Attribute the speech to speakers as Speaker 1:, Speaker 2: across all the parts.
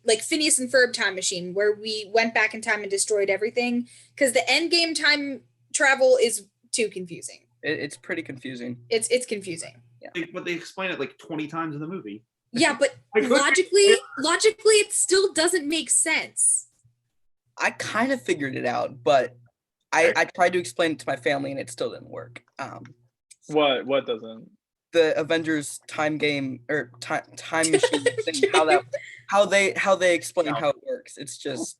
Speaker 1: like Phineas and Ferb time machine where we went back in time and destroyed everything, because the end game time travel is too confusing.
Speaker 2: It's pretty confusing.
Speaker 1: It's confusing.
Speaker 3: Yeah. But they explain it like 20 times in the movie.
Speaker 1: Yeah, but logically it still doesn't make sense.
Speaker 2: I kind of figured it out, but I tried to explain it to my family and it still didn't work.
Speaker 4: What doesn't?
Speaker 2: The Avengers time game or time machine thing, how they explain how it works. It's just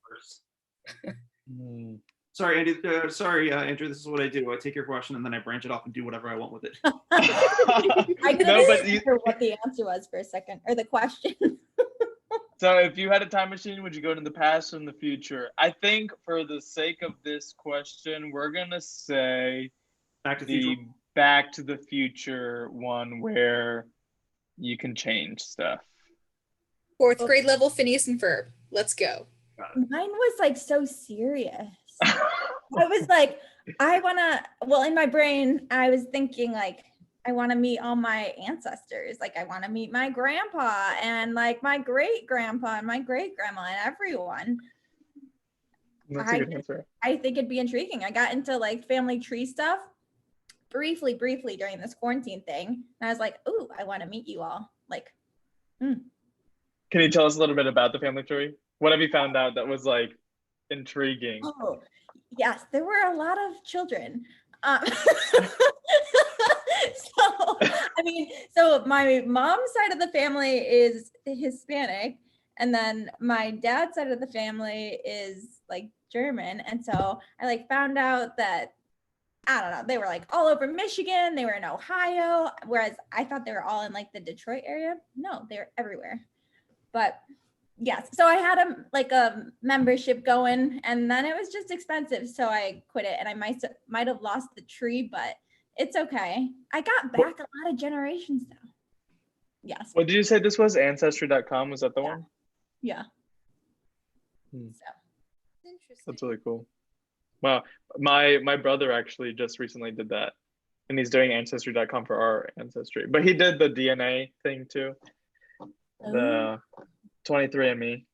Speaker 3: Sorry, Andy. Andrew. This is what I do. I take your question and then I branch it off and do whatever I want with it.
Speaker 5: I couldn't remember what the answer was for a second, or the question.
Speaker 4: So if you had a time machine, would you go to the past or in the future? I think for the sake of this question, we're gonna say
Speaker 3: Back to the Future.
Speaker 4: Back to the Future one where you can change stuff.
Speaker 1: 4th grade level Phineas and Ferb. Let's go.
Speaker 5: Mine was like so serious. I was like, in my brain, I was thinking like, I want to meet all my ancestors. Like, I want to meet my grandpa and like my great grandpa and my great grandma and everyone.
Speaker 4: That's a good answer.
Speaker 5: I think it'd be intriguing. I got into like family tree stuff briefly during this quarantine thing. And I was like, ooh, I want to meet you all. Like,
Speaker 4: Can you tell us a little bit about the family tree? What have you found out that was like intriguing?
Speaker 5: Oh, yes, there were a lot of children. So my mom's side of the family is Hispanic, and then my dad's side of the family is like German. And so I like found out that, I don't know, they were like all over Michigan, they were in Ohio, whereas I thought they were all in like the Detroit area. No, they're everywhere. But yes, so I had a membership going, and then it was just expensive, so I quit it, and I might have lost the tree, but it's okay. I got back a lot of generations though. Yes.
Speaker 4: What did you say this was? Ancestry.com, was that the one?
Speaker 5: Yeah.
Speaker 1: So
Speaker 4: interesting. That's really cool. Wow, my brother actually just recently did that, and he's doing Ancestry.com for our ancestry, but he did the DNA thing too. The 23andMe,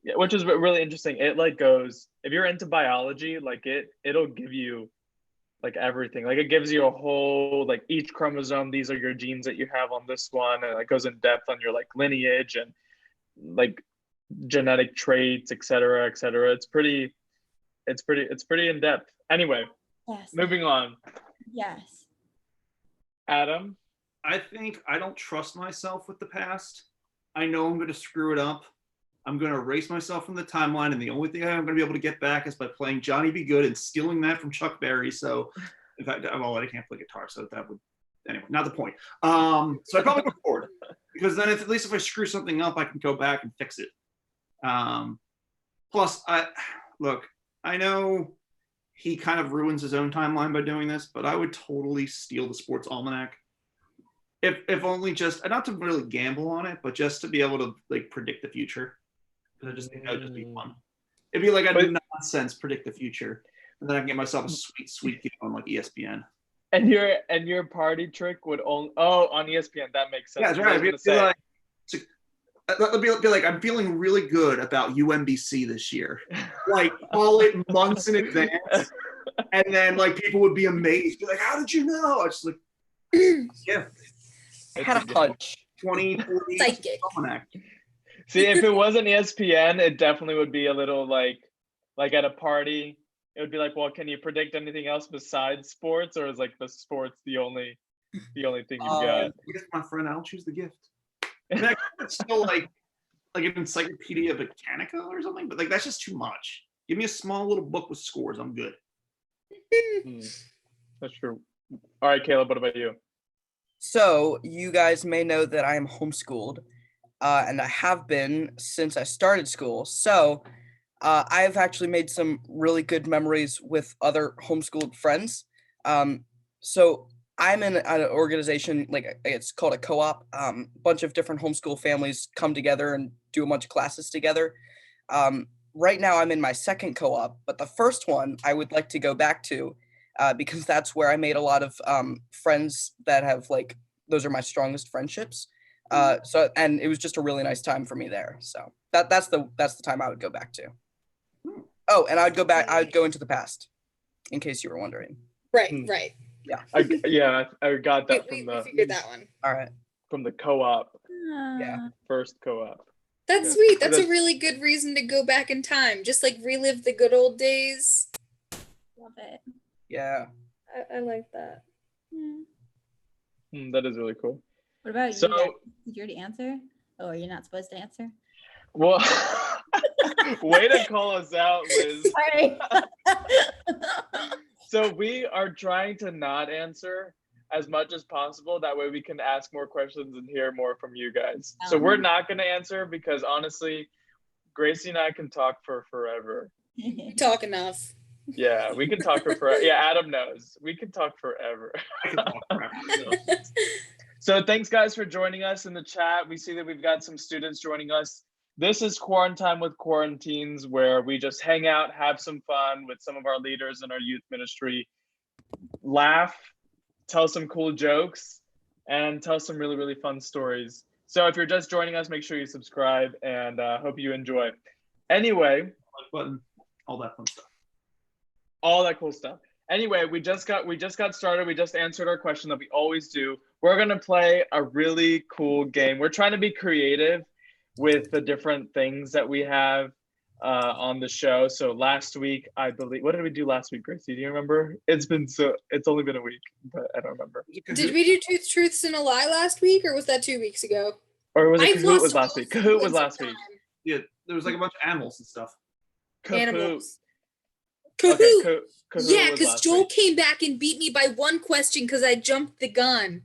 Speaker 4: yeah, which is really interesting. It like goes, if you're into biology, like it'll give you like everything. Like it gives you a whole, like each chromosome, these are your genes that you have on this one, and it goes in depth on your like lineage and like genetic traits, et cetera, et cetera. It's pretty in depth. Anyway,
Speaker 5: yes.
Speaker 4: Moving on.
Speaker 5: Yes.
Speaker 4: Adam?
Speaker 3: I think I don't trust myself with the past. I know I'm going to screw it up. I'm going to erase myself from the timeline, and the only thing I'm going to be able to get back is by playing Johnny Be Good and stealing that from Chuck Berry. So, in fact, I can't play guitar, so that would, anyway, not the point. So I probably go forward, because then at least if I screw something up, I can go back and fix it. Plus, I know he kind of ruins his own timeline by doing this, but I would totally steal the sports almanac. If only just, not to really gamble on it, but just to be able to like predict the future. Because I just think that would just be fun. It'd be like a nonsense predict the future, and then I can get myself a sweet gig on like ESPN.
Speaker 4: And your party trick would only on ESPN. That makes sense.
Speaker 3: Yeah, that's right. It'd be like I'm feeling really good about UMBC this year. Like call it months in advance, and then like people would be amazed, be like, "How did you know?" I was just like, "Yeah."
Speaker 2: I had a hunch.
Speaker 3: 2040
Speaker 1: psychic.
Speaker 4: See, if it wasn't ESPN, it definitely would be a little like at a party. It would be like, well, can you predict anything else besides sports, or is like the sports the only thing you got?
Speaker 3: My friend, I'll choose the gift. And it's still like an Encyclopedia Britannica or something, but like that's just too much. Give me a small little book with scores. I'm good.
Speaker 4: That's true. All right, Caleb, what about you?
Speaker 2: So you guys may know that I am homeschooled, and I have been since I started school. So I've actually made some really good memories with other homeschooled friends. So I'm in an organization, like it's called a co-op. Bunch of different homeschool families come together and do a bunch of classes together. Right now I'm in my second co-op, but the first one I would like to go back to because that's where I made a lot of friends that have those are my strongest friendships. And it was just a really nice time for me there. So That's the time I would go back to. Oh, and I would go into the past, in case you were wondering.
Speaker 1: Right,
Speaker 4: Hmm.
Speaker 1: right.
Speaker 4: I got that
Speaker 1: We
Speaker 4: from
Speaker 1: figured that one.
Speaker 2: All right.
Speaker 4: the co-op,
Speaker 2: Yeah.
Speaker 4: first co-op.
Speaker 1: That's
Speaker 4: Yeah.
Speaker 1: sweet. That's a really good reason to go back in time. Just like relive the good old days.
Speaker 5: Love it.
Speaker 2: Yeah.
Speaker 1: I like that.
Speaker 5: Yeah.
Speaker 4: That is really cool.
Speaker 5: What about
Speaker 4: So-
Speaker 5: you guys? Did you already answer? Oh, you're not supposed to answer?
Speaker 4: Well, way to call us out, Liz.
Speaker 5: Sorry.
Speaker 4: So we are trying to not answer as much as possible. That way we can ask more questions and hear more from you guys. So we're not going to answer because honestly, Gracie and I can talk for forever.
Speaker 1: You talk enough.
Speaker 4: Yeah, we can talk for forever. Yeah, Adam knows. We can talk forever.
Speaker 3: I can talk forever.
Speaker 4: So thanks guys for joining us in the chat. We see that we've got some students joining us. This is Quaran-Time with Quaran-Teens, where we just hang out, have some fun with some of our leaders in our youth ministry, laugh, tell some cool jokes, and tell some really, really fun stories. So if you're just joining us, make sure you subscribe, and hope you enjoy. Anyway,
Speaker 3: Like button, all that fun stuff.
Speaker 4: all that cool stuff. Anyway, we just got started. We just answered our question that we always do. We're gonna play a really cool game. We're trying to be creative with the different things that we have on the show. So last week, I believe, what did we do last week, Gracie? Do you remember? It's only been a week, but I don't remember.
Speaker 1: Did we do Two Truths and a Lie last week, or was that 2 weeks ago?
Speaker 4: Or was it
Speaker 1: I've
Speaker 4: Kahoot
Speaker 1: lost
Speaker 4: was last week?
Speaker 1: all
Speaker 4: Kahoot was
Speaker 1: sequence
Speaker 4: last
Speaker 1: of
Speaker 4: week.
Speaker 1: time.
Speaker 3: Yeah, there was like a bunch of animals and stuff.
Speaker 4: Kahoot.
Speaker 1: Animals.
Speaker 4: Okay,
Speaker 1: Kahoot.
Speaker 4: Kahoot
Speaker 1: Yeah,
Speaker 4: was
Speaker 1: because
Speaker 4: last
Speaker 1: Joel
Speaker 4: week.
Speaker 1: came back and beat me by one question because I jumped the gun.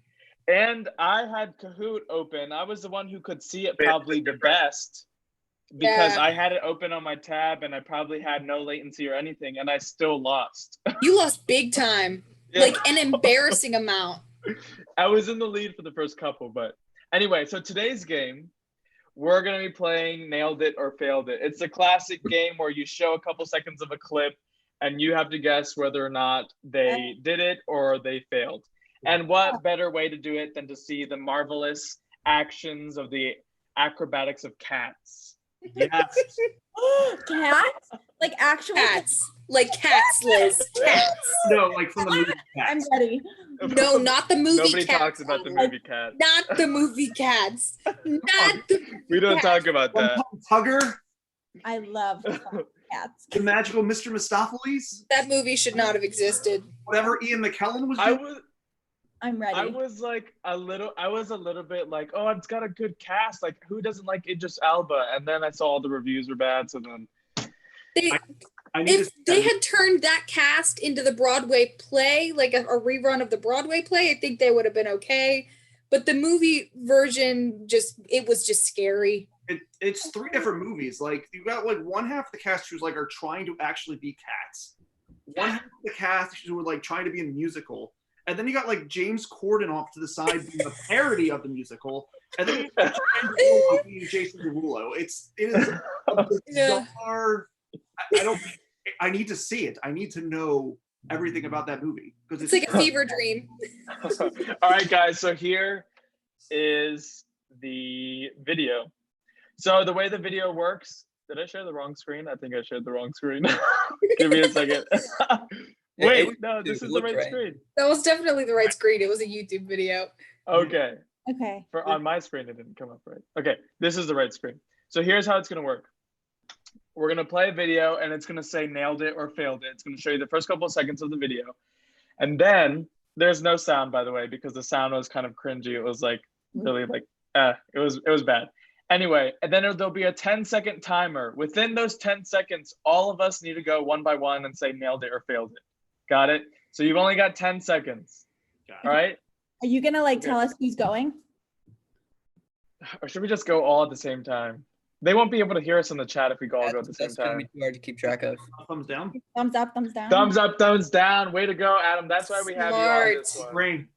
Speaker 4: And I had Kahoot open. I was the one who could see it probably the best because
Speaker 1: Yeah.
Speaker 4: I had it open on my tab and I probably had no latency or anything, and I still lost.
Speaker 1: You lost big time,
Speaker 4: Yeah.
Speaker 1: like an embarrassing amount.
Speaker 4: I was in the lead for the first couple, but anyway, so today's game, we're going to be playing Nailed It or Failed It. It's a classic game where you show a couple seconds of a clip and you have to guess whether or not they did it or they failed. And what better way to do it than to see the marvelous actions of the acrobatics of cats?
Speaker 3: Yes.
Speaker 5: Cats? Like actual
Speaker 1: Cats. Like cats, Liz. Cats.
Speaker 3: No, like from the movie
Speaker 5: I'm
Speaker 3: Cats.
Speaker 5: ready.
Speaker 1: No, not the movie
Speaker 4: Nobody
Speaker 1: Cats.
Speaker 4: talks about the movie Cat.
Speaker 1: Not the movie Cats. Not the
Speaker 4: We don't
Speaker 1: Cats.
Speaker 4: talk about
Speaker 3: From
Speaker 4: that.
Speaker 3: Tugger,
Speaker 5: I love cats.
Speaker 3: the magical Mr. Mistopheles,
Speaker 1: That movie should not have existed.
Speaker 3: whatever Ian McKellen was
Speaker 4: I
Speaker 3: doing.
Speaker 4: was
Speaker 5: I'm ready.
Speaker 4: I was a little bit like, oh, it's got a good cast. Like, who doesn't like Idris Elba? And then I saw all the reviews were bad, so then
Speaker 1: They,
Speaker 3: I need
Speaker 1: if
Speaker 3: to
Speaker 1: they had turned that cast into the Broadway play, like a rerun of the Broadway play, I think they would have been okay. But the movie version it was just scary.
Speaker 3: it's three different movies. Like you got like one half of the cast who's like are trying to actually be cats. One half of the cast who were like trying to be in the musical. And then you got like James Corden off to the side being a parody of the musical. And then you got being Jason Derulo. It is a
Speaker 1: Yeah.
Speaker 3: bizarre. I need to see it. I need to know everything about that movie because
Speaker 1: It's like a fever dream.
Speaker 4: all right, guys. So here is the video. So the way the video works, did I share the wrong screen? I think I shared the wrong screen. Give me a second. Wait, no, this is the right screen.
Speaker 1: That was definitely the right screen. It was a YouTube video.
Speaker 4: Okay.
Speaker 5: Okay.
Speaker 4: On my screen, it didn't come up right. Okay, this is the right screen. So here's how it's gonna work. We're gonna play a video and it's gonna say nailed it or failed it. It's gonna show you the first couple of seconds of the video. And then there's no sound, by the way, because the sound was kind of cringy. It was like really like, it was bad. Anyway, and then there'll be a 10-second timer. Within those 10 seconds, all of us need to go one by one and say nailed it or failed it. Got it? So you've only got 10 seconds. All right?
Speaker 5: Are you gonna like tell us who's going?
Speaker 4: Or should we just go all at the same time? They won't be able to hear us in the chat if we all go at the same
Speaker 2: That's gonna
Speaker 4: time.
Speaker 2: be too hard to keep track of.
Speaker 3: thumbs down.
Speaker 5: Thumbs up, thumbs down.
Speaker 4: Thumbs up, thumbs down. Way to go, Adam. That's why we have you on this one.
Speaker 3: Brain.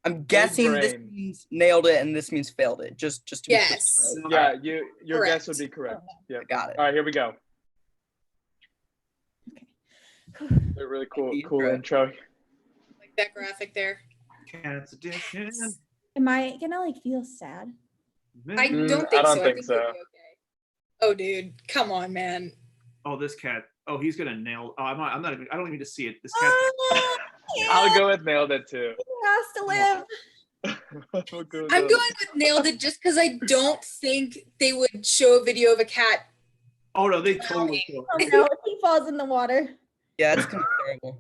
Speaker 2: I'm guessing this
Speaker 4: brain.
Speaker 2: means nailed it and this means failed it. Just to be
Speaker 1: Yes.
Speaker 2: clear.
Speaker 4: Yeah, your
Speaker 1: Correct.
Speaker 4: guess would be correct. Yeah.
Speaker 2: Got it.
Speaker 4: All right, here we go.
Speaker 5: Okay.
Speaker 4: A really cool
Speaker 2: Intro.
Speaker 4: intro.
Speaker 1: Like that graphic there.
Speaker 3: Cat's addiction.
Speaker 5: Am I gonna like feel sad?
Speaker 1: I don't think
Speaker 4: I don't
Speaker 1: so.
Speaker 4: think so.
Speaker 1: you'll be okay. Oh, dude, come on, man.
Speaker 3: Oh, this cat. Oh, he's gonna nail. Oh, I'm not even. I don't even need to see it. This cat.
Speaker 5: Oh,
Speaker 4: I'll go with nailed it too.
Speaker 5: he has to live.
Speaker 4: We'll go
Speaker 1: I'm
Speaker 4: with
Speaker 1: going with nailed it just because I don't think they would show a video of a cat.
Speaker 3: Oh no, they totally.
Speaker 5: Oh no, he falls in the water.
Speaker 2: Yeah, it's kind of terrible.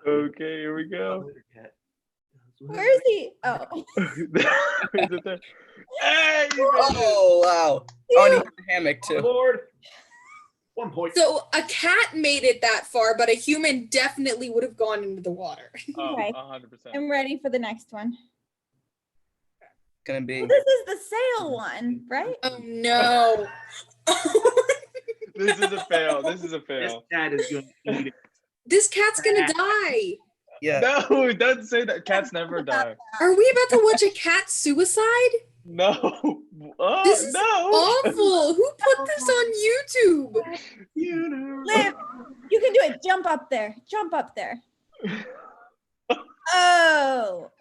Speaker 4: Okay, here we go.
Speaker 5: Where is he? Oh.
Speaker 4: Is it there? Hey! You made it.
Speaker 2: Oh wow! Oh, and he had the hammock too.
Speaker 3: Lord. 1 point.
Speaker 1: So a cat made it that far, but a human definitely would have gone into the water.
Speaker 4: Oh,
Speaker 5: Okay.
Speaker 4: 100%.
Speaker 5: I'm ready for the next one.
Speaker 2: Gonna be.
Speaker 5: Well, this is the sail one, right?
Speaker 1: Oh no.
Speaker 4: This is a fail. This is a
Speaker 3: This
Speaker 4: fail.
Speaker 3: cat is gonna eat it.
Speaker 1: This cat's gonna die.
Speaker 2: Yeah.
Speaker 4: No, don't say that. Cats never die.
Speaker 1: Are we about to watch a cat suicide?
Speaker 4: No. Oh,
Speaker 1: This is
Speaker 4: no.
Speaker 1: awful. Who put this on YouTube?
Speaker 3: You know.
Speaker 5: Liv, you can do it. Jump up there. Jump up there. Oh.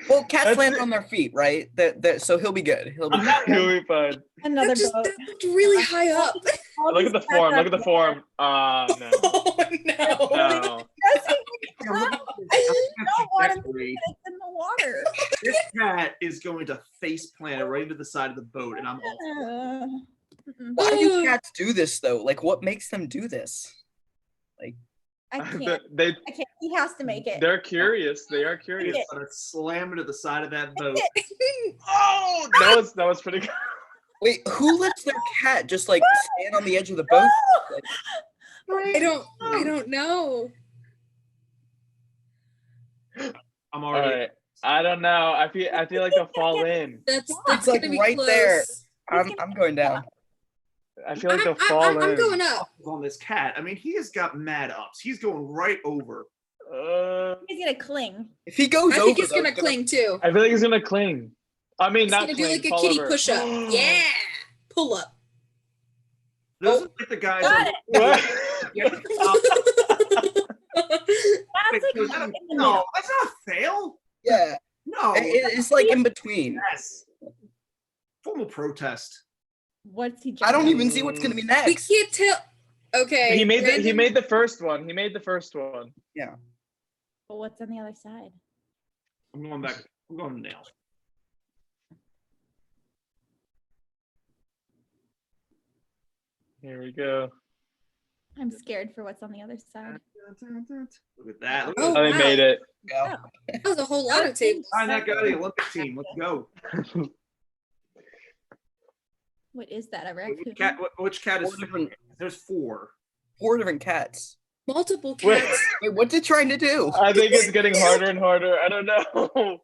Speaker 2: Well, cats
Speaker 4: That's
Speaker 2: land
Speaker 4: it.
Speaker 2: on their feet, right? So he'll be good. He'll be good.
Speaker 4: You'll be fine.
Speaker 5: Another
Speaker 1: That just
Speaker 5: boat.
Speaker 1: that looked really high up.
Speaker 5: All
Speaker 4: Look
Speaker 5: these
Speaker 4: at the
Speaker 5: cats
Speaker 4: form.
Speaker 5: are-
Speaker 4: Look at the form. No.
Speaker 1: Oh no.
Speaker 4: No.
Speaker 5: Jesse,
Speaker 3: Yeah, look at
Speaker 5: I don't want him to
Speaker 3: trajectory.
Speaker 5: get in the water.
Speaker 3: This cat is going to face plant it right into the side of the boat, and I'm all.
Speaker 2: Why do cats do this though? Like, what makes them do this?
Speaker 5: I can't.
Speaker 4: They,
Speaker 5: I can't. He has to make it.
Speaker 4: they're curious. They are curious.
Speaker 3: It's gonna slam into the side of that boat.
Speaker 4: Oh, that was pretty good.
Speaker 2: Wait, who lets their cat just like stand on the edge of the boat?
Speaker 1: I don't know.
Speaker 3: I'm
Speaker 4: All
Speaker 3: already.
Speaker 4: right. I don't know. I feel like they'll fall in.
Speaker 1: That's
Speaker 2: It's like
Speaker 1: gonna be
Speaker 2: right
Speaker 1: close.
Speaker 2: there. I'm going down.
Speaker 4: I feel like they'll fall in.
Speaker 1: I'm going up.
Speaker 3: On this cat. I mean, he has got mad ups. He's going right over.
Speaker 5: He's gonna cling.
Speaker 2: If he goes
Speaker 1: I
Speaker 2: over,
Speaker 1: think he's
Speaker 2: though,
Speaker 1: gonna
Speaker 2: it's
Speaker 1: cling too.
Speaker 4: I feel like he's gonna cling. I mean,
Speaker 1: He's
Speaker 4: not
Speaker 1: gonna do
Speaker 4: cling.
Speaker 1: like a
Speaker 4: fall
Speaker 1: kitty
Speaker 4: over.
Speaker 1: push up. Yeah. Pull up.
Speaker 3: Those are like the guys.
Speaker 5: Got
Speaker 3: on-
Speaker 4: What?
Speaker 3: You have to stop.
Speaker 5: That's like
Speaker 3: Wait,
Speaker 5: right in the
Speaker 3: no,
Speaker 5: middle.
Speaker 3: that's not a fail.
Speaker 2: Yeah,
Speaker 3: No.
Speaker 2: it's like in between.
Speaker 3: Yes. Formal protest.
Speaker 5: What's he?
Speaker 2: I don't
Speaker 5: jumping?
Speaker 2: even see what's gonna be
Speaker 1: We
Speaker 2: next.
Speaker 1: can't tell. Okay.
Speaker 4: He made
Speaker 1: Brandon-
Speaker 4: the first one. He made the first one.
Speaker 5: But what's on the other side?
Speaker 3: I'm going back. I'm going to nail.
Speaker 4: Here we go.
Speaker 5: I'm scared for what's on the other side.
Speaker 3: Look at that. Look
Speaker 1: Oh,
Speaker 3: at
Speaker 4: Oh, they
Speaker 1: wow.
Speaker 4: made it.
Speaker 2: Go.
Speaker 1: That was a whole lot of tables.
Speaker 3: Find that guy, the Olympic team. Let's go.
Speaker 5: What is that? A raccoon?
Speaker 3: Which cat is?
Speaker 2: Four different-
Speaker 3: There's 4.
Speaker 2: 4 different cats.
Speaker 1: Multiple
Speaker 4: Wait.
Speaker 1: cats.
Speaker 2: Wait, what's it trying to do?
Speaker 4: I think it's getting harder and harder. I don't know.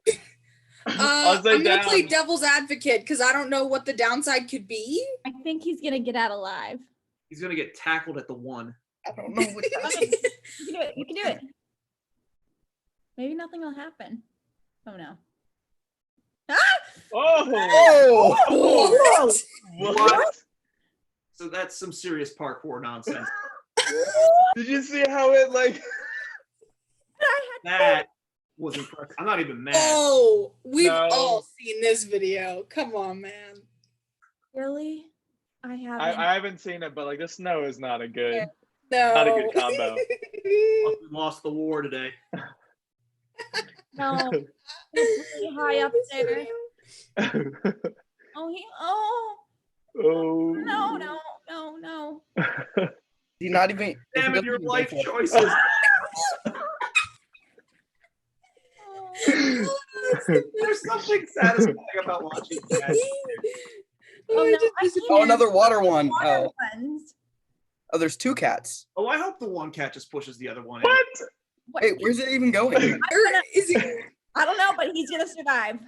Speaker 4: I'll say
Speaker 1: I'm gonna play
Speaker 4: down.
Speaker 1: devil's advocate because I don't know what the downside could be.
Speaker 5: I think he's gonna get out alive.
Speaker 3: He's gonna get tackled at the 1.
Speaker 2: I don't know what that
Speaker 5: Okay,
Speaker 2: is.
Speaker 5: you can do it. You can do it. Maybe nothing will happen. Oh no. Ah!
Speaker 4: Oh.
Speaker 2: Oh!
Speaker 4: What?
Speaker 3: So that's some serious parkour nonsense.
Speaker 4: Did you see how it like?
Speaker 3: That was impressive. I'm not even mad.
Speaker 1: Oh, we've
Speaker 4: No.
Speaker 1: all seen this video. Come on, man.
Speaker 5: Really? I haven't.
Speaker 4: I haven't seen it, but like the snow is not a good.
Speaker 1: No.
Speaker 4: Not a good combo.
Speaker 3: We lost the war today.
Speaker 5: No. It's really high up there. Oh,
Speaker 4: Oh.
Speaker 5: no.
Speaker 2: You're not even.
Speaker 3: Damn it, your
Speaker 2: doesn't
Speaker 3: life
Speaker 2: even go for it.
Speaker 3: choices.
Speaker 5: Oh,
Speaker 3: There's something satisfying about watching cats.
Speaker 5: Oh,
Speaker 1: I
Speaker 5: no,
Speaker 1: just
Speaker 5: I
Speaker 1: dis-
Speaker 2: Oh, another water one.
Speaker 5: water
Speaker 2: Oh,
Speaker 5: ones.
Speaker 2: oh, there's 2 cats.
Speaker 3: Oh, I hope the one cat just pushes the other one.
Speaker 4: What?
Speaker 5: What-
Speaker 2: Wait, where's it even going?
Speaker 1: Or is it,
Speaker 5: I don't know, but he's gonna survive.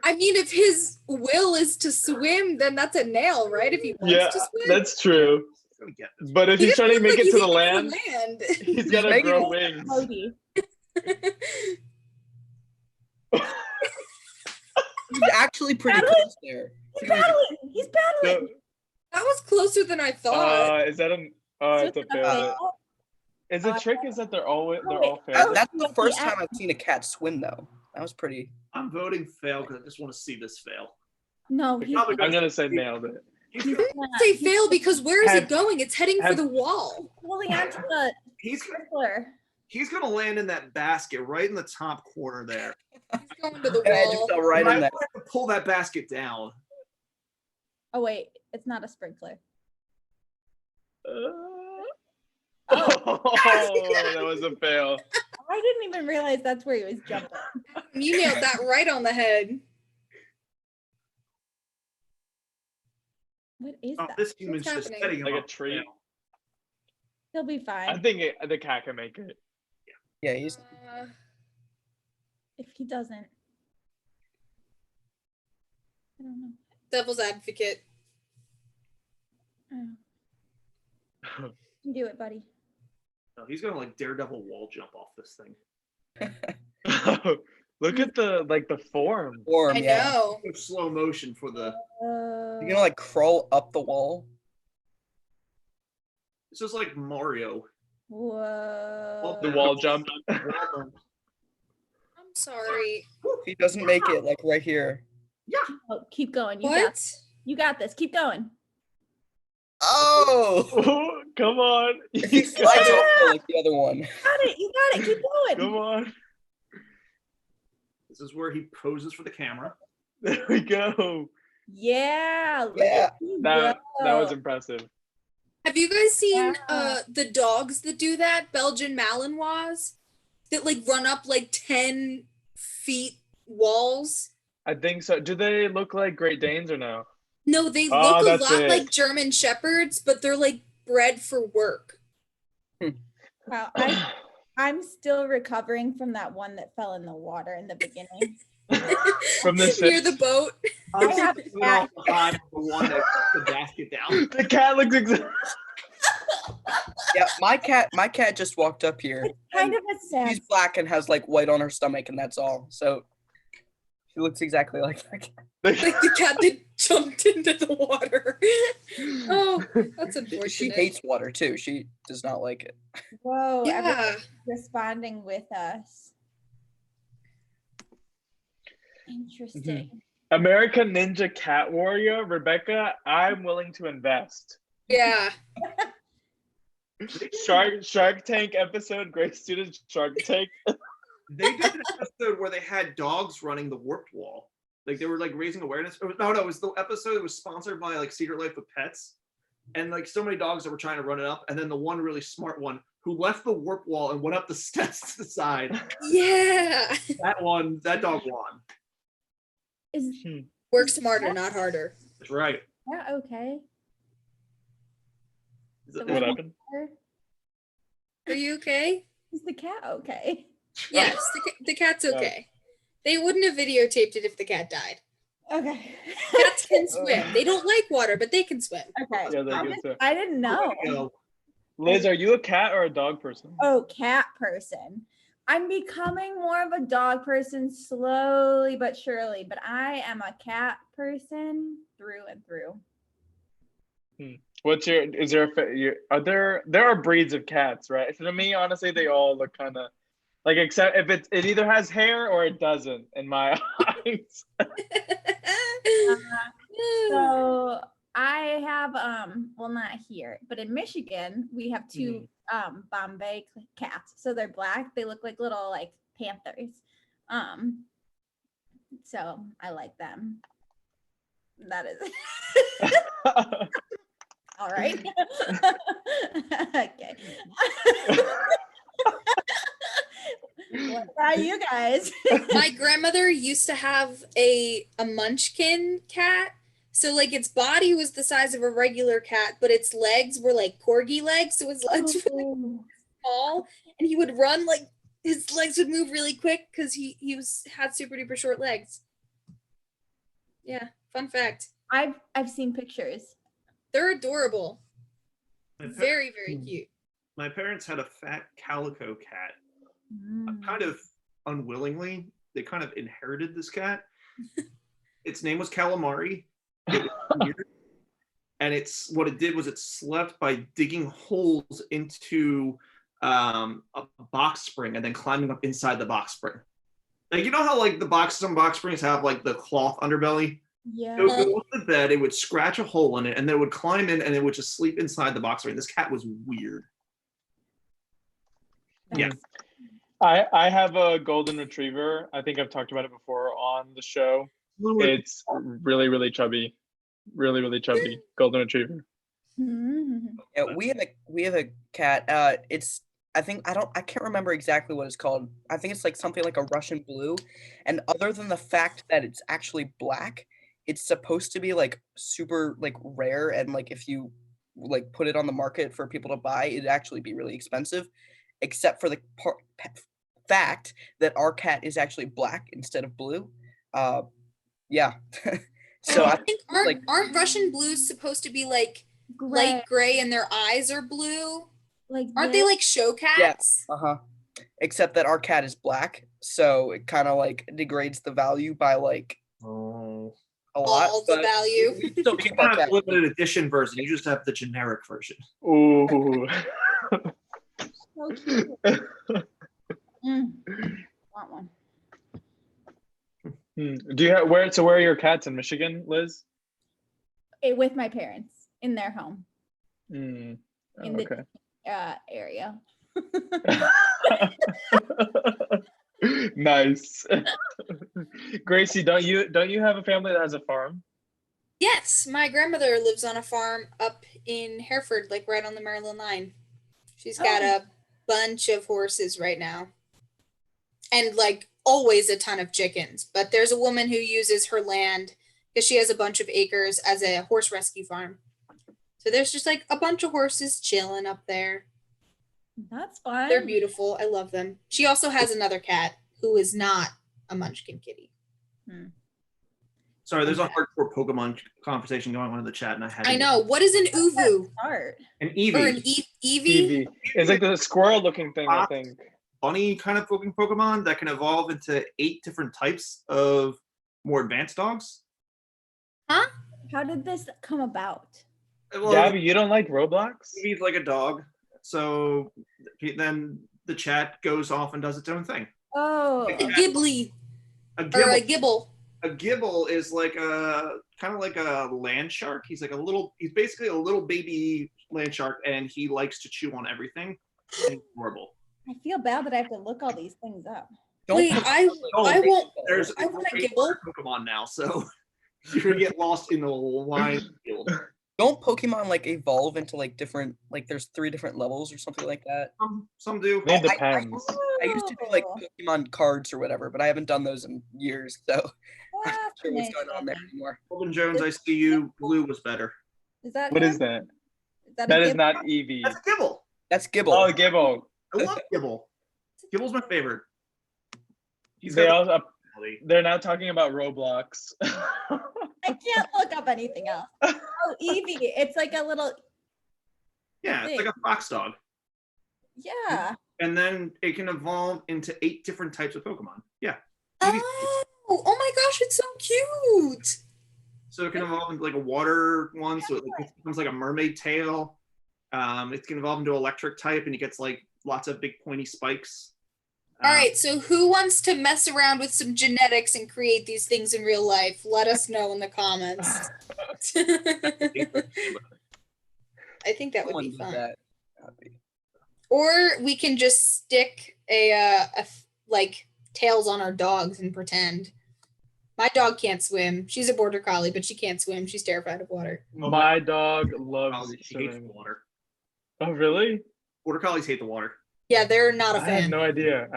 Speaker 1: I mean, if his will is to swim, then that's a nail, right? If he wants
Speaker 4: Yeah,
Speaker 1: to swim.
Speaker 4: that's true.
Speaker 3: He's gonna get this.
Speaker 4: But if
Speaker 1: He
Speaker 4: he's trying to
Speaker 1: doesn't look
Speaker 4: make
Speaker 1: like
Speaker 4: it to
Speaker 1: he
Speaker 4: the
Speaker 1: can
Speaker 4: land,
Speaker 1: get to
Speaker 4: he's gotta
Speaker 2: making
Speaker 4: grow
Speaker 2: it.
Speaker 4: wings.
Speaker 5: Cody.
Speaker 2: He's actually pretty
Speaker 5: Paddling.
Speaker 2: close there.
Speaker 5: He's paddling. He's paddling.
Speaker 1: That was closer than I thought.
Speaker 4: Is that an? Oh, it's a fail. Is the trick is that they're all fail.
Speaker 2: That's the first time I've seen a cat swim, though. That was pretty.
Speaker 3: I'm voting fail because I just want to see this fail.
Speaker 5: No, he's
Speaker 3: Probably
Speaker 4: I'm gonna say nailed it.
Speaker 3: He's
Speaker 1: You
Speaker 3: gonna,
Speaker 1: can't say fail because where is it going? It's heading for
Speaker 4: have-
Speaker 1: the wall.
Speaker 5: holding on to the
Speaker 3: he's
Speaker 5: sprinkler.
Speaker 3: gonna land in that basket right in the top corner there.
Speaker 1: He's going to the
Speaker 2: And I just
Speaker 1: wall.
Speaker 2: fell right
Speaker 3: I
Speaker 2: in
Speaker 3: might
Speaker 2: that.
Speaker 3: have to pull that basket down.
Speaker 5: Oh wait, it's not a sprinkler.
Speaker 4: Oh, that was a fail.
Speaker 5: I didn't even realize that's where he was jumping.
Speaker 1: You nailed that right on the head.
Speaker 5: What is
Speaker 3: Oh,
Speaker 5: that?
Speaker 3: this human's
Speaker 1: What's
Speaker 3: just
Speaker 1: happening?
Speaker 3: setting him
Speaker 4: Like a
Speaker 3: up.
Speaker 4: tree.
Speaker 3: Fail.
Speaker 5: He'll be
Speaker 4: I
Speaker 5: fine
Speaker 4: think the cat can make it.
Speaker 2: Yeah, he's.
Speaker 5: if he doesn't. I don't know.
Speaker 1: Devil's advocate.
Speaker 5: Oh. You can do it, buddy.
Speaker 3: No, he's gonna like daredevil wall jump off this thing.
Speaker 4: Look at the form.
Speaker 2: Form,
Speaker 1: I
Speaker 2: yeah.
Speaker 1: know.
Speaker 3: Slow motion for the.
Speaker 2: You're gonna like crawl up the wall.
Speaker 3: This is like Mario.
Speaker 5: Whoa.
Speaker 4: The wall jump.
Speaker 1: I'm sorry.
Speaker 2: If he doesn't make it, like right here.
Speaker 5: Oh, keep going. You got
Speaker 1: What?
Speaker 5: this. You got this. Keep going.
Speaker 2: Oh!
Speaker 4: Oh, come on.
Speaker 2: If he
Speaker 4: You
Speaker 2: slides
Speaker 4: got it.
Speaker 2: off like the other one.
Speaker 5: You got it. You got it. Keep going.
Speaker 4: Come on.
Speaker 3: This is where he poses for the camera.
Speaker 4: There we go.
Speaker 5: Yeah. Look
Speaker 2: Yeah.
Speaker 5: at you
Speaker 4: That was
Speaker 5: go.
Speaker 4: impressive.
Speaker 1: Have you guys seen
Speaker 5: Yeah.
Speaker 1: the dogs that do that? Belgian Malinois that like run up like 10 feet walls?
Speaker 4: I think so. Do they look like Great Danes or no?
Speaker 1: No, they
Speaker 4: Oh,
Speaker 1: look a
Speaker 4: that's
Speaker 1: lot
Speaker 4: it.
Speaker 1: like German Shepherds, but they're like bred for work.
Speaker 5: Wow. I'm still recovering from that one that fell in the water in the beginning.
Speaker 4: From the
Speaker 1: Near
Speaker 4: ship.
Speaker 1: the boat.
Speaker 3: I'm
Speaker 5: have
Speaker 3: coming off the high of the one that put the basket down.
Speaker 4: The cat looks exactly.
Speaker 2: Yeah, my cat just walked up here.
Speaker 5: Kind of a sad.
Speaker 2: She's black and has like white on her stomach, and that's all. So she looks exactly like that cat.
Speaker 1: Like the cat that jumped into the water. Oh, that's unfortunate.
Speaker 2: She hates water too. She does not like it.
Speaker 5: Whoa.
Speaker 1: Yeah.
Speaker 5: Everyone's responding with us. Interesting.
Speaker 4: American Ninja Cat Warrior, Rebecca, I'm willing to invest.
Speaker 1: Yeah.
Speaker 4: Shark Tank episode, great students, Shark Tank.
Speaker 3: They did an episode where they had dogs running the warped wall. Like they were like raising awareness. No, it was the episode that was sponsored by like Secret Life of Pets. And like so many dogs that were trying to run it up. And then the one really smart one who left the warp wall and went up the steps to the side.
Speaker 1: Yeah.
Speaker 3: That dog won.
Speaker 5: Is
Speaker 1: Work smarter, not harder.
Speaker 3: That's right.
Speaker 5: that okay? So
Speaker 4: What happened?
Speaker 1: Are you okay?
Speaker 5: Is the cat okay?
Speaker 1: Yes, the cat's okay. They wouldn't have videotaped it if the cat died.
Speaker 5: Okay.
Speaker 1: Cats can swim. They don't like water, but they can swim.
Speaker 5: Okay.
Speaker 4: Yeah, that good stuff.
Speaker 5: I didn't know.
Speaker 4: Liz, are you a cat or a dog person?
Speaker 5: Oh, cat person. I'm becoming more of a dog person slowly but surely, but I am a cat person through and through.
Speaker 4: What's your? Is there are there are breeds of cats, right? To me, honestly, they all look kind of like, except if it either has hair or it doesn't. In my eyes.
Speaker 5: So I have well, not here, but in Michigan we have two Bombay cats. So they're black. They look like little like panthers. So I like them. That is all right. Okay. What about you guys?
Speaker 1: My grandmother used to have a munchkin cat. So like its body was the size of a regular cat, but its legs were like corgi legs. So his legs were like small, and he would run like his legs would move really quick because he had super duper short legs. Yeah, fun fact.
Speaker 5: I've seen pictures.
Speaker 1: They're adorable.
Speaker 3: My pa-
Speaker 1: Very, very cute.
Speaker 3: My parents had a fat calico cat. Kind of unwillingly, they kind of inherited this cat. Its name was Calamari. It was weird. And what it did was it slept by digging holes into a box spring and then climbing up inside the box spring. Like, you know how like some box springs have like the cloth underbelly?
Speaker 5: Yeah.
Speaker 3: It would go to the bed, it would scratch a hole in it, and then it would climb in and it would just sleep inside the box spring. This cat was weird. Yeah.
Speaker 4: I have a golden retriever. I think I've talked about it before on the show. It's really, really chubby. Really, really chubby. Golden retriever.
Speaker 2: Yeah, we have a cat. It's I can't remember exactly what it's called. I think it's like something like a Russian blue. And other than the fact that it's actually black, it's supposed to be like super like rare, and like if you like put it on the market for people to buy, it'd actually be really expensive, except for the fact that our cat is actually black instead of blue. Yeah. So
Speaker 1: I
Speaker 2: I
Speaker 1: think
Speaker 2: like
Speaker 1: aren't Russian blues supposed to be like light gray and their eyes are blue?
Speaker 5: Like
Speaker 1: Aren't they like show cats?
Speaker 2: uh-huh. Except that our cat is black, so it kind of like degrades the value by like a lot.
Speaker 1: All the
Speaker 2: but
Speaker 1: value.
Speaker 2: we still keep
Speaker 3: You
Speaker 2: our
Speaker 3: have
Speaker 2: cat.
Speaker 3: the limited edition version. You just have the generic version.
Speaker 4: Ooh.
Speaker 5: So cute. Want one.
Speaker 4: Do you have where are your cats in Michigan, Liz?
Speaker 5: With my parents in their home
Speaker 4: Oh,
Speaker 5: in
Speaker 4: okay.
Speaker 5: the area.
Speaker 4: Nice. Gracie, don't you have a family that has a farm?
Speaker 1: Yes, my grandmother lives on a farm up in Hereford, like right on the Maryland line. She's got a bunch of horses right now. And like always a ton of chickens. But there's a woman who uses her land because she has a bunch of acres as a horse rescue farm. So there's just like a bunch of horses chilling up there.
Speaker 5: That's fun.
Speaker 1: They're beautiful. I love them. She also has another cat who is not a munchkin kitty.
Speaker 3: Sorry, there's a hardcore Pokemon conversation going on in the chat, and
Speaker 1: I know. What is an Uvu?
Speaker 3: An Eevee.
Speaker 1: Or an Eevee?
Speaker 4: Eevee. It's like the squirrel looking thing, I think.
Speaker 3: Bunny kind of looking Pokemon that can evolve into 8 different types of more advanced dogs.
Speaker 1: Huh?
Speaker 5: How did this come about?
Speaker 3: Well,
Speaker 4: Gabby, you don't like Roblox?
Speaker 3: Eevee's like a dog, so then the chat goes off and does its own thing.
Speaker 5: Oh.
Speaker 1: A Ghibli.
Speaker 3: A
Speaker 1: Or
Speaker 3: Gibble.
Speaker 1: a Gibble.
Speaker 3: A Gibble is like a kind of like a land shark. He's basically a little baby land shark, and he likes to chew on everything. And he's horrible.
Speaker 5: I feel bad that I have to look all these things up.
Speaker 1: Wait, I won't.
Speaker 3: There's
Speaker 1: I want a Gibble.
Speaker 3: Pokemon now, so you're gonna get lost in the line field.
Speaker 2: Don't Pokemon like evolve into like different, like there's 3 different levels or something like that?
Speaker 3: Some do.
Speaker 4: It depends.
Speaker 2: I used to do like Pokemon cards or whatever, but I haven't done those in years, so I'm not sure what's going on there anymore.
Speaker 3: Robin Jones, I see you. Blue was better.
Speaker 5: Is that
Speaker 4: What
Speaker 5: him?
Speaker 4: is that?
Speaker 5: That
Speaker 4: Is not Eevee.
Speaker 3: That's Gibble.
Speaker 2: That's Gibble.
Speaker 4: Oh, Gibble.
Speaker 3: I love Gibble. Gibble's my favorite.
Speaker 4: They're now talking about Roblox.
Speaker 5: I can't look up anything else. Oh, Eevee. It's like a little.
Speaker 3: Yeah, it's like a fox dog.
Speaker 5: Yeah.
Speaker 3: And then it can evolve into 8 different types of Pokemon. Yeah.
Speaker 1: Oh my gosh, it's so cute.
Speaker 3: So it can evolve into like a water one, so it becomes like a mermaid tail. It can evolve into electric type, and it gets like lots of big pointy spikes.
Speaker 1: All right, so who wants to mess around with some genetics and create these things in real life? Let us know in the comments. I think that would be fun. Or we can just stick a like tails on our dogs and pretend. My dog can't swim. She's a border collie, but she can't swim. She's terrified of water.
Speaker 4: My dog loves
Speaker 3: hates water.
Speaker 4: Oh, really?
Speaker 3: Border collies hate the water.
Speaker 1: Yeah, they're not a fan.
Speaker 4: I had no idea.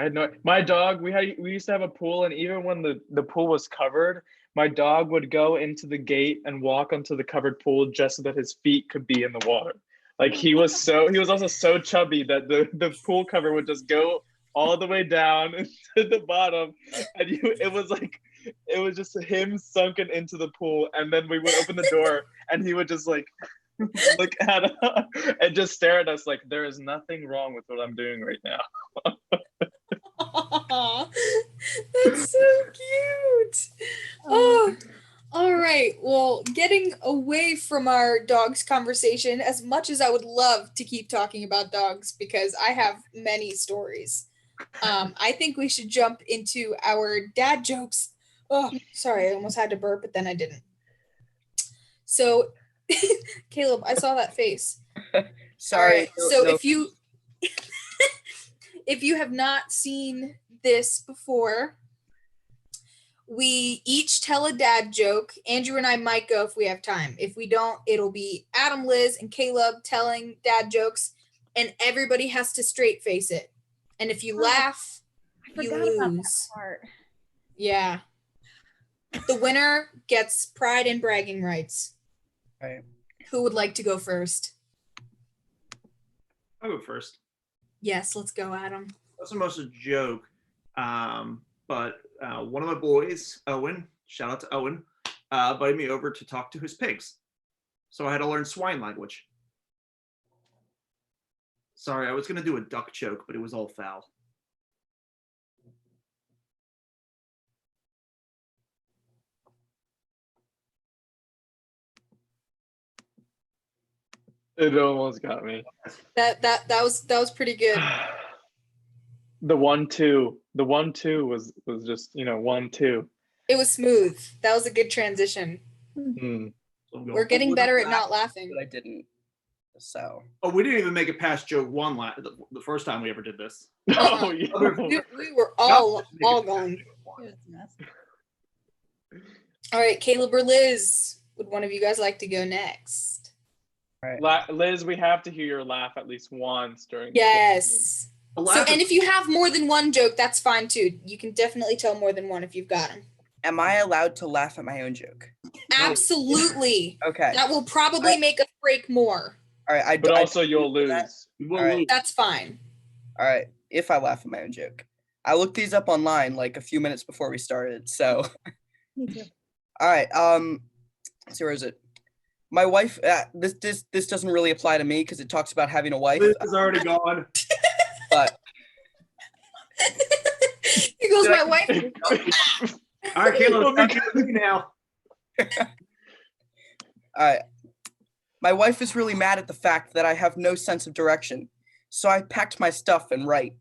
Speaker 4: My dog, we used to have a pool, and even when the pool was covered, my dog would go into the gate and walk onto the covered pool just so that his feet could be in the water. Like he was also so chubby that the pool cover would just go all the way down to the bottom, and it was just him sunken into the pool, and then we would open the door and he would just like look at us and just stare at us like there is nothing wrong with what I'm doing right now.
Speaker 1: Aww, that's so cute. Oh, all right. Well, getting away from our dogs conversation, as much as I would love to keep talking about dogs because I have many stories. I think we should jump into our dad jokes. Oh, sorry, I almost had to burp, but then I didn't. So, Caleb, I saw that face.
Speaker 2: Sorry.
Speaker 1: All right, so if you have not seen this before, we each tell a dad joke. Andrew and I might go if we have time. If we don't, it'll be Adam, Liz, and Caleb telling dad jokes, and everybody has to straight face it. And if you laugh, you lose.
Speaker 5: Part.
Speaker 1: Yeah. The winner gets pride and bragging rights.
Speaker 2: Right.
Speaker 1: Who would like to go first?
Speaker 3: I'll go first.
Speaker 1: Yes, let's go, Adam.
Speaker 3: That's almost a joke. But one of my boys, Owen, shout out to Owen, invited me over to talk to his pigs. So I had to learn swine language. Sorry, I was going to do a duck joke, but it was all foul.
Speaker 4: It almost got me.
Speaker 1: That was pretty good.
Speaker 4: The 1-2. The 1-2 was just 1-2.
Speaker 1: It was smooth. That was a good transition.
Speaker 4: Mm.
Speaker 3: So
Speaker 1: We're getting better at not laughing.
Speaker 2: But I didn't. So.
Speaker 3: Oh, we didn't even make it past joke one the first time we ever did this.
Speaker 4: Oh, yeah.
Speaker 1: We were all gone.
Speaker 5: It was a mess.
Speaker 1: All right, Caleb or Liz, would one of you guys like to go next?
Speaker 2: Right.
Speaker 4: Liz, we have to hear your laugh at least once during.
Speaker 1: Yes. So,
Speaker 3: Laugh
Speaker 1: and if you have more than one joke, that's fine too. You can definitely tell more than one if you've got them.
Speaker 2: Am I allowed to laugh at my own joke?
Speaker 1: Absolutely.
Speaker 2: Okay.
Speaker 1: That will probably make us break more.
Speaker 2: All right.
Speaker 4: But also you'll lose.
Speaker 3: You will
Speaker 2: All right.
Speaker 3: lose.
Speaker 1: That's fine.
Speaker 2: All right. If I laugh at my own joke, I looked these up online like a few minutes before we started. So.
Speaker 5: Me too.
Speaker 2: All right. Let's see, where is it? My wife. This doesn't really apply to me because it talks about having a wife.
Speaker 3: Liz is already gone.
Speaker 2: But
Speaker 1: He goes, my wife.
Speaker 3: All right, Caleb, it's back to you now.
Speaker 2: all right. My wife is really mad at the fact that I have no sense of direction, so I packed my stuff and write.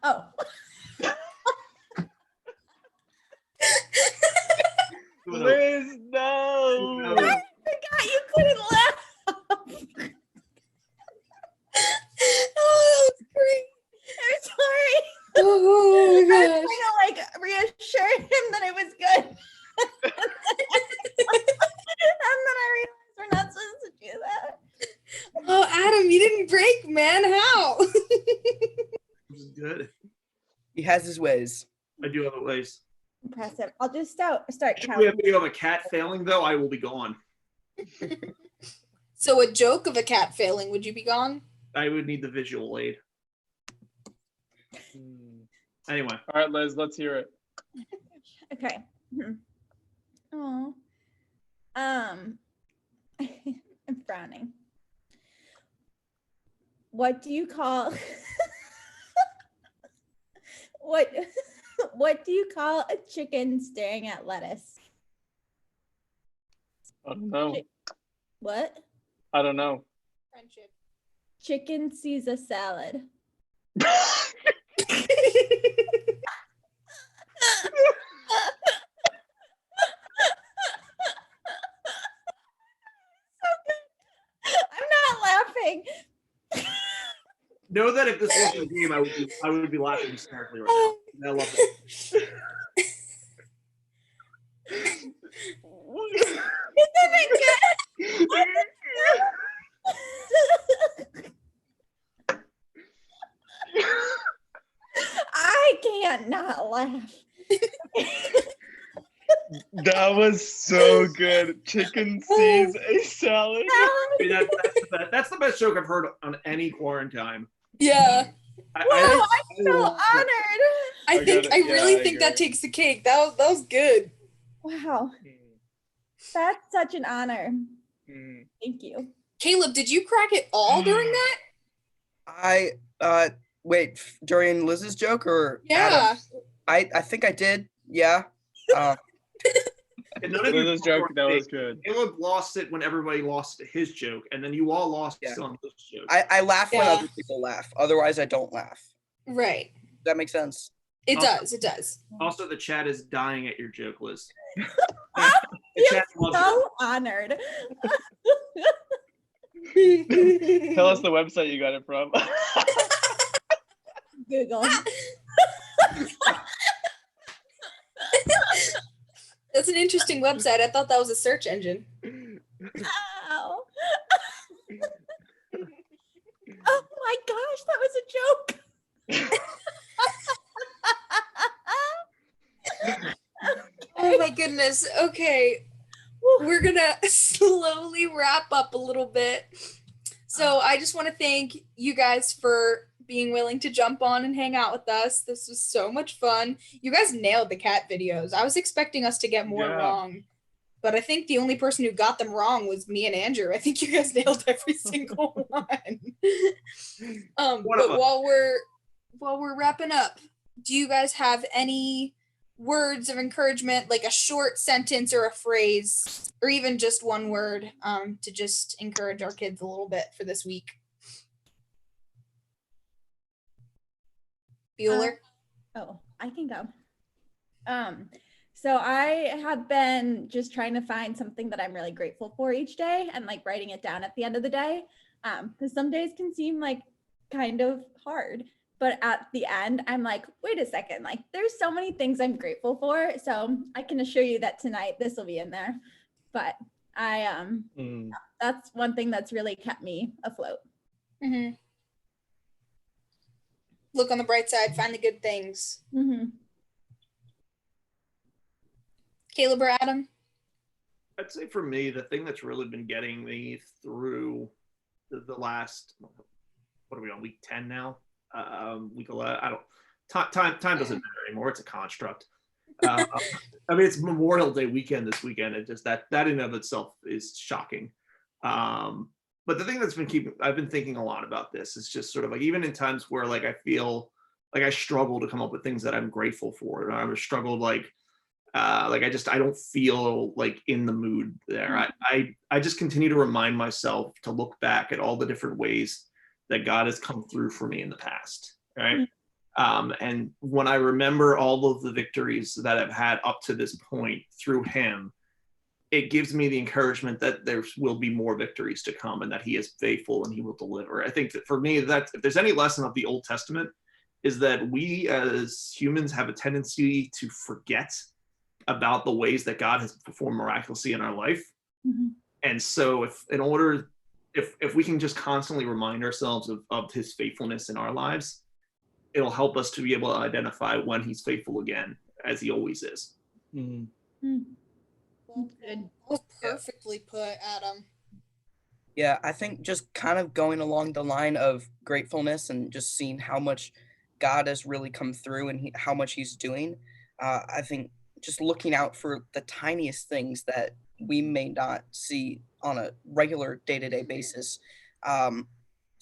Speaker 5: Oh.
Speaker 4: Liz, no.
Speaker 5: I forgot you couldn't laugh.
Speaker 1: Oh, that was great.
Speaker 5: I'm sorry.
Speaker 1: Oh my
Speaker 5: I
Speaker 1: gosh.
Speaker 5: was trying to reassure him that it was good. And then I realized we're not supposed to do that.
Speaker 1: Oh, Adam, you didn't break, man. How?
Speaker 3: This is good.
Speaker 2: He has his ways.
Speaker 3: I do have a ways.
Speaker 5: Impressive. I'll just start
Speaker 3: If we have
Speaker 5: counting.
Speaker 3: video of a cat failing, though, I will be gone.
Speaker 1: So a joke of a cat failing, would you be gone?
Speaker 3: I would need the visual aid. Anyway.
Speaker 4: All right, Liz, let's hear it.
Speaker 5: Okay. Oh. I'm frowning. What do you call what do you call a chicken staring at lettuce?
Speaker 4: I don't know.
Speaker 5: What?
Speaker 4: I don't know.
Speaker 1: Friendship.
Speaker 5: Chicken sees a salad. I'm not laughing.
Speaker 3: Know that if this wasn't a game, I would be laughing hysterically right now. I love it.
Speaker 5: Isn't it good? I can't not laugh.
Speaker 4: That was so good. Chicken sees a salad.
Speaker 3: I mean, that's the best joke I've heard on any Quaran-Time.
Speaker 1: Yeah.
Speaker 5: Wow, I'm so honored.
Speaker 1: I really think that takes the cake. That was good.
Speaker 5: Wow, that's such an honor.
Speaker 4: Mm.
Speaker 5: Thank you.
Speaker 1: Caleb, did you crack it all during that?
Speaker 2: Wait, during Liz's joke or
Speaker 1: Yeah.
Speaker 2: Adam's? I think I did. Yeah.
Speaker 3: And none of you
Speaker 4: This joke, that was good.
Speaker 3: Caleb lost it when everybody lost his joke, and then you all lost on this joke.
Speaker 2: I laugh when other people laugh. Otherwise, I don't laugh.
Speaker 1: Right.
Speaker 2: Does that make sense?
Speaker 1: It does. It does.
Speaker 3: Also, the chat is dying at your joke, Liz.
Speaker 5: I'm so honored.
Speaker 4: Tell us the website you got it from.
Speaker 5: Google.
Speaker 1: That's an interesting website. I thought that was a search engine.
Speaker 5: Ow. Oh my gosh, that was a joke.
Speaker 1: Oh my goodness. Okay. We're gonna slowly wrap up a little bit. So I just want to thank you guys for being willing to jump on and hang out with us. This was so much fun. You guys nailed the cat videos. I was expecting us to get more wrong, but I think the only person who got them wrong was me and Andrew. I think you guys nailed every single one. But while we're wrapping up, do you guys have any words of encouragement, like a short sentence or a phrase, or even just one word, to just encourage our kids a little bit for this week? Bueller?
Speaker 5: I can go. So I have been just trying to find something that I'm really grateful for each day and like writing it down at the end of the day. Because some days can seem like kind of hard, but at the end, I'm like, wait a second, like there's so many things I'm grateful for. So I can assure you that tonight this will be in there. But that's one thing that's really kept me afloat.
Speaker 1: Mm-hmm. Look on the bright side, find the good things.
Speaker 5: Mm-hmm.
Speaker 1: Caleb or Adam?
Speaker 3: I'd say for me, the thing that's really been getting me through the last, what are we on, week 10 now? Week 11, I don't, time doesn't matter anymore. It's a construct. I mean, it's Memorial Day weekend this weekend. It just, that in and of itself is shocking. But the thing that's been I've been thinking a lot about this is just sort of like, even in times where like I feel like I struggle to come up with things that I'm grateful for, or I've struggled like I don't feel like in the mood there. I just continue to remind myself to look back at all the different ways that God has come through for me in the past, right? And when I remember all of the victories that I've had up to this point through him, it gives me the encouragement that there will be more victories to come and that he is faithful and he will deliver. I think that for me, that if there's any lesson of the Old Testament, is that we as humans have a tendency to forget about the ways that God has performed miraculously in our life.
Speaker 5: Mm-hmm.
Speaker 3: And so if we can just constantly remind ourselves of his faithfulness in our lives, it'll help us to be able to identify when he's faithful again, as he always is.
Speaker 5: Mm-hmm. Good.
Speaker 1: That was perfectly put, Adam.
Speaker 2: Yeah, I think just kind of going along the line of gratefulness and just seeing how much God has really come through and how much he's doing. I think just looking out for the tiniest things that we may not see on a regular day-to-day basis.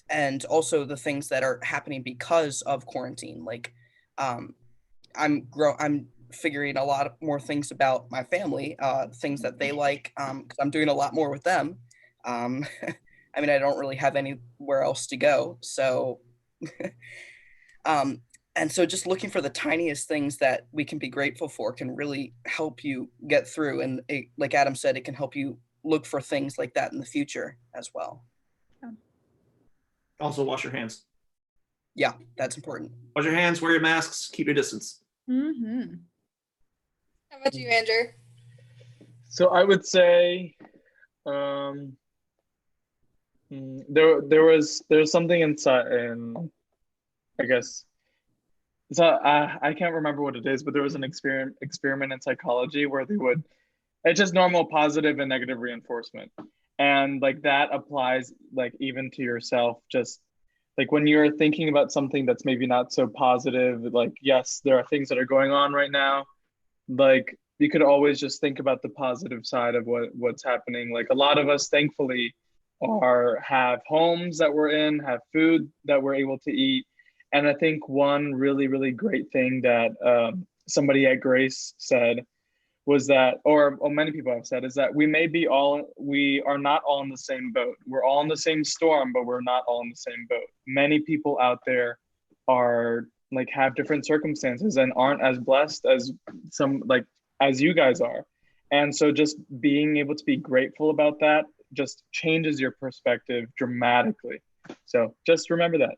Speaker 2: And also the things that are happening because of quarantine. Like I'm figuring a lot more things about my family, things that they like, because I'm doing a lot more with them. I mean, I don't really have anywhere else to go. So, and so just looking for the tiniest things that we can be grateful for can really help you get through. And like Adam said, it can help you look for things like that in the future as well.
Speaker 3: Also, wash your hands.
Speaker 2: Yeah, that's important.
Speaker 3: Wash your hands, wear your masks, keep your distance.
Speaker 5: Mm-hmm.
Speaker 1: How about you, Andrew?
Speaker 4: So I would say there's something inside, and I guess so. I can't remember what it is, but there was an experiment in psychology where it's just normal positive and negative reinforcement, and like that applies like even to yourself. Just like when you're thinking about something that's maybe not so positive, like yes, there are things that are going on right now, like you could always just think about the positive side of what's happening. Like a lot of us, thankfully, have homes that we're in, have food that we're able to eat. And I think one really, really great thing that somebody at Grace said was that, or many people have said, is that we are not all in the same boat. We're all in the same storm, but we're not all in the same boat. Many people out there are like have different circumstances and aren't as blessed as as you guys are. And so just being able to be grateful about that just changes your perspective dramatically. So just remember that.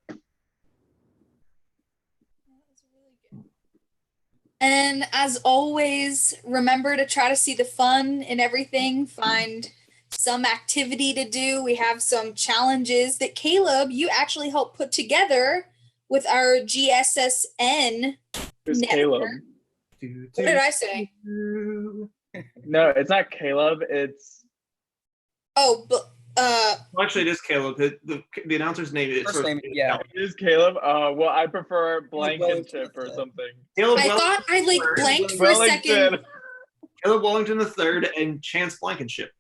Speaker 1: And as always, remember to try to see the fun in everything. Find some activity to do. We have some challenges that Caleb, you actually helped put together with our GSSN
Speaker 4: Who's
Speaker 1: network.
Speaker 4: Caleb?
Speaker 1: What did I say?
Speaker 4: No, it's not Caleb. It's
Speaker 1: Well,
Speaker 3: actually, it is Caleb. The announcer's name is
Speaker 2: First name, yeah.
Speaker 4: it is Caleb. Well, I prefer Blankenship or something.
Speaker 3: Caleb
Speaker 1: I thought I like blanked for a second.
Speaker 4: Wellington.
Speaker 3: Caleb Wellington III and Chance Blankenship.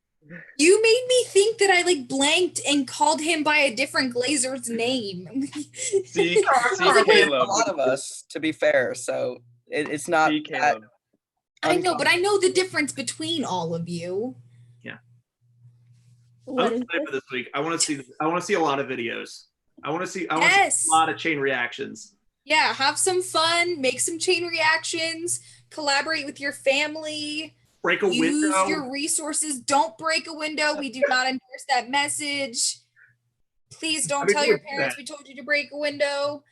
Speaker 1: You made me think that I like blanked and called him by a different Glazer's name.
Speaker 4: See
Speaker 2: A
Speaker 4: Caleb.
Speaker 2: lot of us, to be fair, so it's not
Speaker 4: See
Speaker 2: that
Speaker 4: Caleb.
Speaker 1: I know, but I know the difference between all of you.
Speaker 5: What
Speaker 3: I'm
Speaker 5: is
Speaker 3: excited for this week. I want to see a lot of videos. I want to see
Speaker 1: Yes.
Speaker 3: a lot of chain reactions.
Speaker 1: Yeah, have some fun, make some chain reactions, collaborate with your family,
Speaker 3: Break a
Speaker 1: use
Speaker 3: window.
Speaker 1: your resources. Don't break a window. We do not endorse that message. Please don't tell your parents we told you to break a window.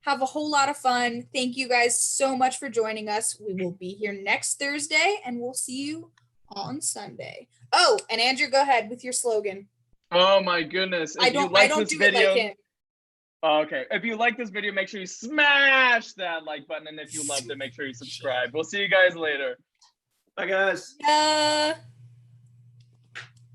Speaker 1: Have a whole lot of fun. Thank you guys so much for joining us. We will be here next Thursday and we'll see you on Sunday. Oh, and Andrew, go ahead with your slogan.
Speaker 4: Oh my goodness. If
Speaker 1: I don't
Speaker 4: this
Speaker 1: do
Speaker 4: video,
Speaker 1: it like him.
Speaker 4: Oh, okay. If you like this video, make sure you smash that like button. And if you loved it, make sure you subscribe. We'll see you guys later.
Speaker 3: Bye, guys.
Speaker 1: Yeah.